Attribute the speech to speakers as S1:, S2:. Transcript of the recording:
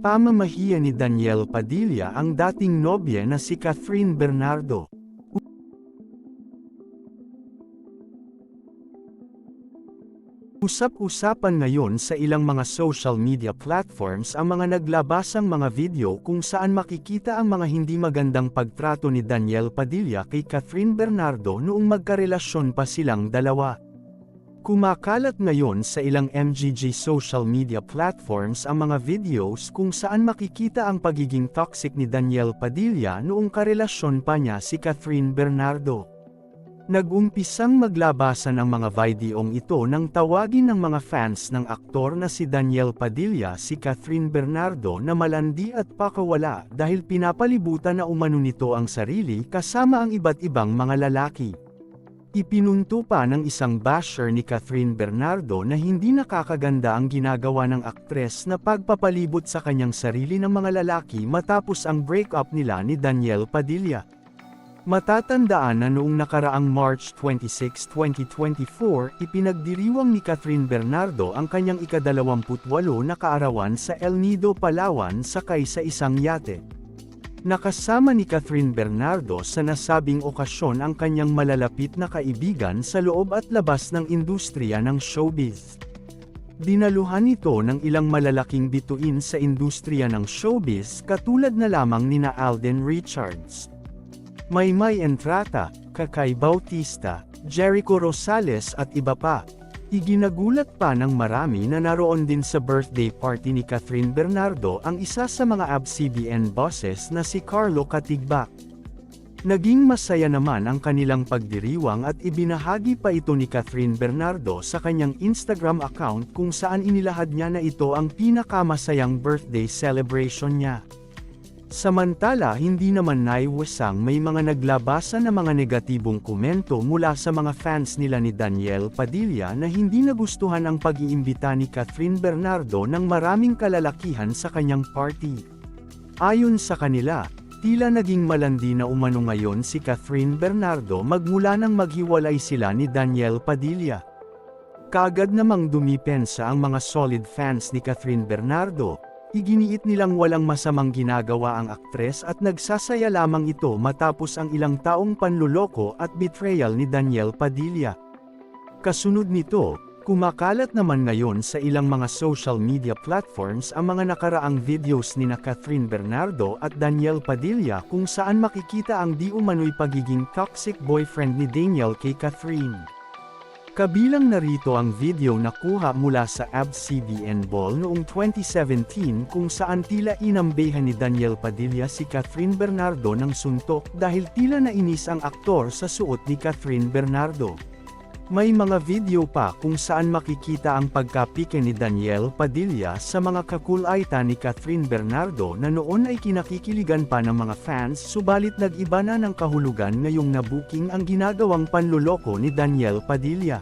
S1: pamamahiya ni Daniel Padilla ang dating nobya na si Catherine Bernardo. Usap-usapan ngayon sa ilang mga social media platforms ang mga naglabasang mga video kung saan makikita ang mga hindi magandang pagtrato ni Daniel Padilla kay Catherine Bernardo noong magkarelasyon pa silang dalawa. Kumakalat ngayon sa ilang MGG social media platforms ang mga videos kung saan makikita ang pagiging toxic ni Daniel Padilla noong karelasyon pa niya si Catherine Bernardo. Nag-umpisang maglabasan ang mga videong ito nang tawagin ng mga fans ng aktor na si Daniel Padilla si Catherine Bernardo na malandi at pakawala dahil pinapalibutan na umano nito ang sarili kasama ang iba't ibang mga lalaki. Ipinunto pa ng isang basher ni Catherine Bernardo na hindi nakakaganda ang ginagawa ng aktres na pagpapalibot sa kanyang sarili ng mga lalaki matapos ang breakup nila ni Daniel Padilla. Matatandaan na noong nakaraang March 26, 2024, ipinagdiriwang ni Catherine Bernardo ang kanyang ika-28 na kaarawan sa El Nido, Palawan sakay sa isang yate. Nakasama ni Catherine Bernardo sa nasabing okasyon ang kanyang malalapit na kaibigan sa loob at labas ng industriya ng showbiz. Dinaluhan ito ng ilang malalaking bituin sa industriya ng showbiz katulad na lamang nina Alden Richards, Maymay Entrata, Kakay Bautista, Jericho Rosales at iba pa. Iginagulat pa ng marami na naroon din sa birthday party ni Catherine Bernardo ang isa sa mga ABS-CBN bosses na si Carlo Katigbak. Naging masaya naman ang kanilang pagdiriwang at ibinahagi pa ito ni Catherine Bernardo sa kanyang Instagram account kung saan inilahad niya na ito ang pinakamasayang birthday celebration niya. Samantala hindi naman naiwasang may mga naglabasan na mga negatibong komento mula sa mga fans nila ni Daniel Padilla na hindi nagustuhan ang pag-iimbita ni Catherine Bernardo ng maraming kalalakihan sa kanyang party. Ayon sa kanila, tila naging malandi na umano ngayon si Catherine Bernardo magmula nang maghiwalay sila ni Daniel Padilla. Kaagad namang dumipensa ang mga solid fans ni Catherine Bernardo. Iginiit nilang walang masamang ginagawa ang aktres at nagsasaya lamang ito matapos ang ilang taong panluloko at betrayal ni Daniel Padilla. Kasunod nito, kumakalat naman ngayon sa ilang mga social media platforms ang mga nakaraang videos ni Catherine Bernardo at Daniel Padilla kung saan makikita ang di umano'y pagiging toxic boyfriend ni Daniel kay Catherine. Kabilang narito ang video na kuha mula sa ABS-CBN Ball noong 2017 kung saan tila inambehan ni Daniel Padilla si Catherine Bernardo ng suntok dahil tila nainis ang aktor sa suot ni Catherine Bernardo. May mga video pa kung saan makikita ang pagkapike ni Daniel Padilla sa mga kakulaitan ni Catherine Bernardo na noon ay kinakikiligan pa ng mga fans subalit nag-iba na ng kahulugan ngayong nabuking ang ginagawang panluloko ni Daniel Padilla.